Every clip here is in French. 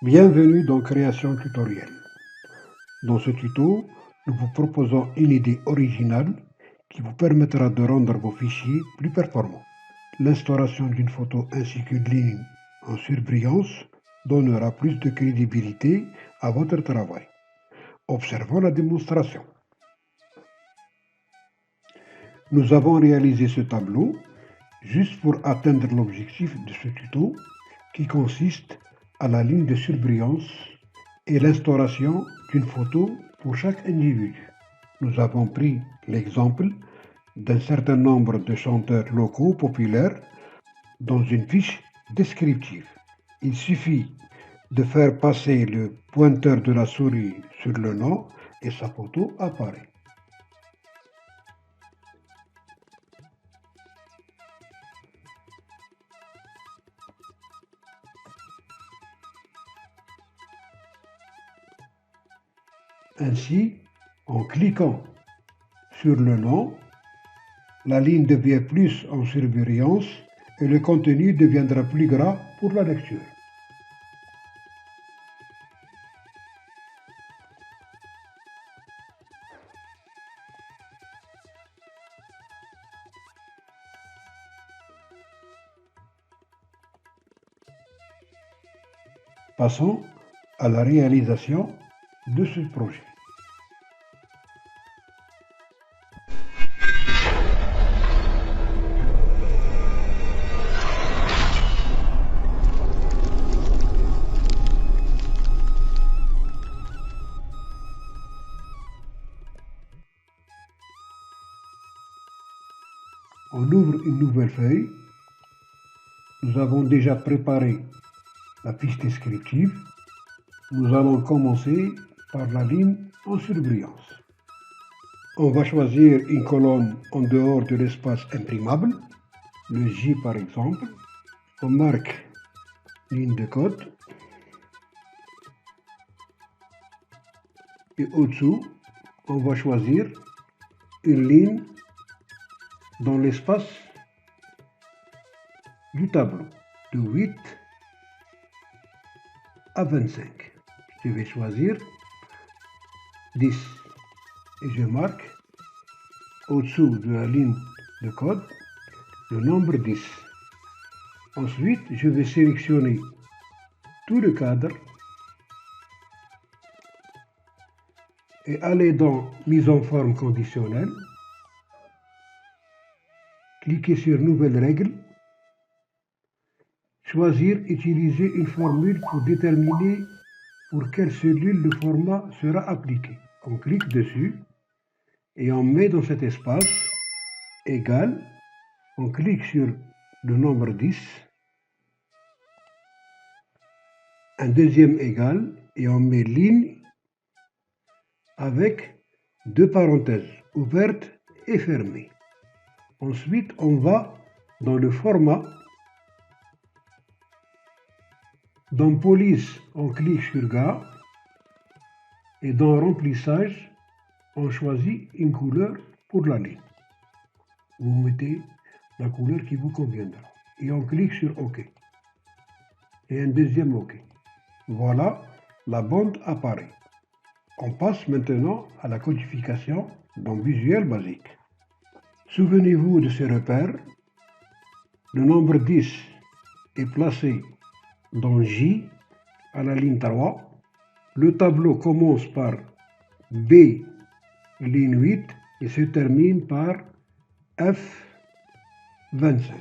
Bienvenue dans Création Tutoriel. Dans ce tuto, nous vous proposons une idée originale qui vous permettra de rendre vos fichiers plus performants. L'instauration d'une photo ainsi qu'une ligne en surbrillance donnera plus de crédibilité à votre travail. Observons la démonstration. Nous avons réalisé ce tableau juste pour atteindre l'objectif de ce tuto qui consiste à la ligne de surbrillance et l'instauration d'une photo pour chaque individu. Nous avons pris l'exemple d'un certain nombre de chanteurs locaux populaires dans une fiche descriptive. Il suffit de faire passer le pointeur de la souris sur le nom et sa photo apparaît. Ainsi, en cliquant sur le nom, la ligne devient plus en surbrillance et le contenu deviendra plus gras pour la lecture. Passons à la réalisation de ce projet. On ouvre une nouvelle feuille. Nous avons déjà préparé la fiche descriptive. Nous allons commencer par la ligne en surbrillance. On va choisir une colonne en dehors de l'espace imprimable, le J par exemple. On marque ligne de code. Et au-dessous, on va choisir une ligne dans l'espace du tableau de 8 à 25. Je vais choisir 10 et je marque au-dessous de la ligne de code le nombre 10. Ensuite, je vais sélectionner tout le cadre et aller dans Mise en forme conditionnelle. Cliquez sur Nouvelle règle. Choisir Utiliser une formule pour déterminer pour quelle cellule le format sera appliqué. On clique dessus et on met dans cet espace égal. On clique sur le nombre 10. Un deuxième égal et on met ligne avec deux parenthèses ouvertes et fermées. Ensuite, on va dans le format. Dans Police, on clique sur Gras et dans Remplissage, on choisit une couleur pour la ligne. Vous mettez la couleur qui vous conviendra et on clique sur OK. Et un deuxième OK. Voilà, la bande apparaît. On passe maintenant à la codification dans Visuel Basic. Souvenez-vous de ces repères. Le nombre 10 est placé dans J à la ligne 3. Le tableau commence par B, ligne 8, et se termine par F25.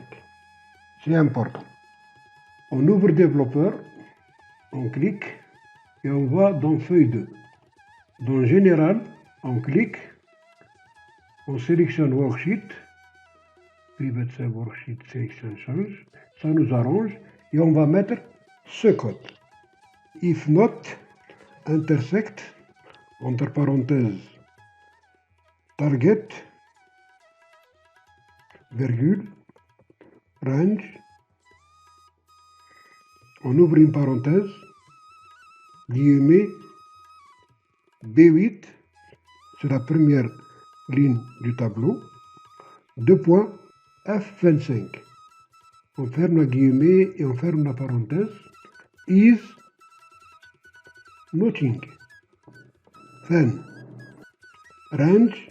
C'est important. On ouvre Développeur, on clique et on va dans Feuille 2. Dans Général, on clique, on sélectionne Worksheet, Pivot Save Worksheet Selection Change, ça nous arrange et on va mettre ce code. If not, intersect, entre parenthèses, target, virgule, range, on ouvre une parenthèse, guillemets, B8, c'est la première ligne du tableau, 2 points, F25. On ferme la guillemets et on ferme la parenthèse. Is noting, fin, range,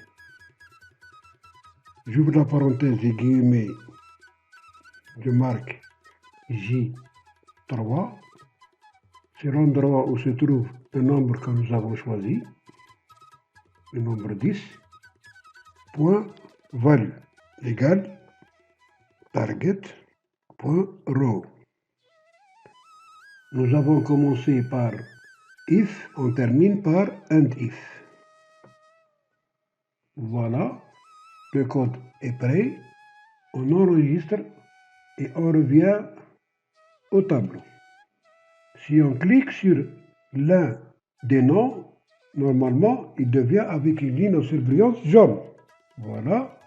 j'ouvre la parenthèse et guillemets, je marque J3, c'est l'endroit où se trouve le nombre que nous avons choisi, le nombre 10, point value égale target point row. Nous avons commencé par if, on termine par and if. Voilà, le code est prêt, on enregistre et on revient au tableau. Si on clique sur l'un des noms, normalement, il devient avec une ligne en surbrillance jaune. Voilà.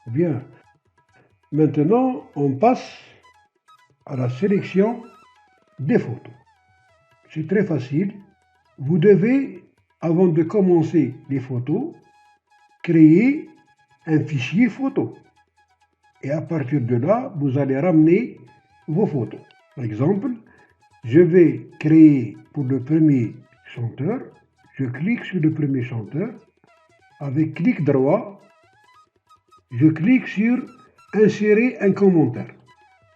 Bien. Maintenant, on passe à la sélection des photos. C'est très facile. Vous devez, avant de commencer les photos, créer un fichier photo. Et à partir de là, vous allez ramener vos photos. Par exemple, je vais créer pour le premier chanteur, je clique sur le premier chanteur, avec clic droit, je clique sur insérer un commentaire.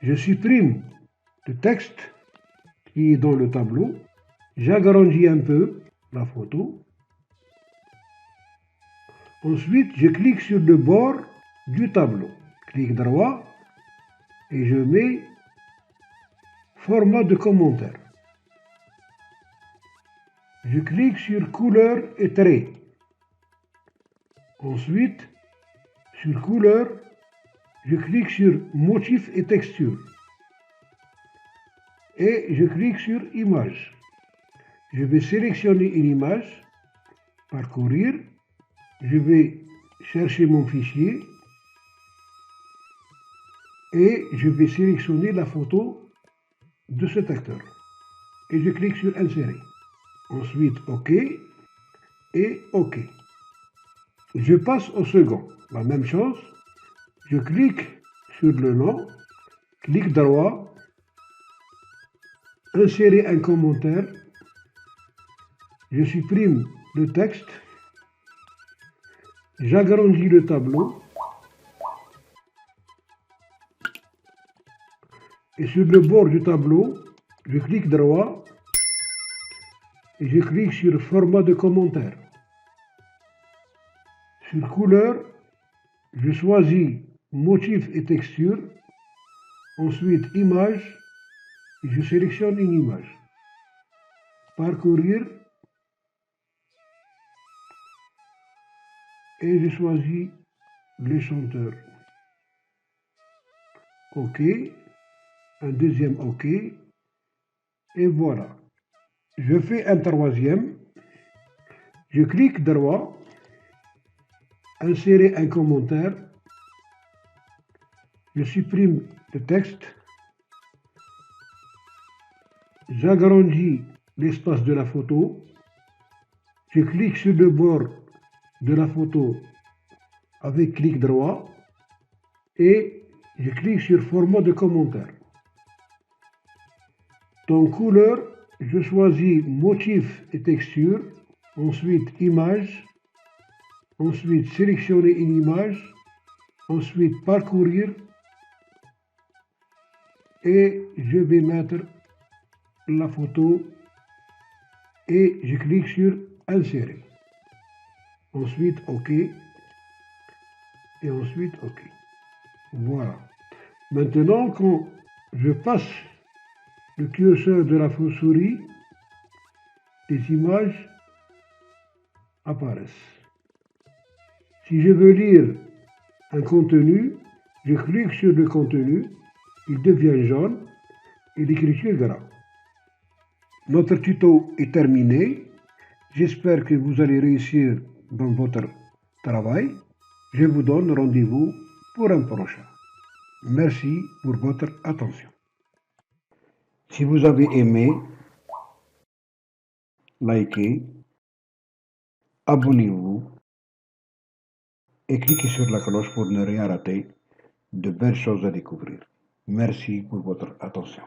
Je supprime le texte qui est dans le tableau, j'agrandis un peu la photo. Ensuite, je clique sur le bord du tableau. Clic droit et je mets format de commentaire. Je clique sur couleur et trait. Ensuite, sur couleur, je clique sur motif et texture. Et je clique sur image. Je vais sélectionner une image, parcourir. Je vais chercher mon fichier et je vais sélectionner la photo de cet acteur. Et je clique sur insérer. Ensuite, OK et OK. Je passe au second. La même chose. Je clique sur le nom, clic droit, insérer un commentaire. Je supprime le texte. J'agrandis le tableau. Et sur le bord du tableau, je clique droit et je clique sur format de commentaire. Sur couleur, je choisis motif et texture. Ensuite, image, et je sélectionne une image. Parcourir et je choisis le chanteur. OK. Un deuxième OK. Et voilà. Je fais un troisième. Je clique droit. Insérer un commentaire. Je supprime le texte. J'agrandis l'espace de la photo. Je clique sur le bord de la photo avec clic droit. Et je clique sur format de commentaire. Dans couleur, je choisis motif et texture, ensuite image, ensuite sélectionner une image, ensuite parcourir et je vais mettre la photo et je clique sur insérer. Ensuite OK et ensuite OK. Voilà. Maintenant, quand je passe le curseur de la souris, les images apparaissent. Si je veux lire un contenu, je clique sur le contenu, il devient jaune et l'écriture gras. Notre tuto est terminé. J'espère que vous allez réussir dans votre travail. Je vous donne rendez-vous pour un prochain. Merci pour votre attention. Si vous avez aimé, likez, abonnez-vous et cliquez sur la cloche pour ne rien rater de belles choses à découvrir. Merci pour votre attention.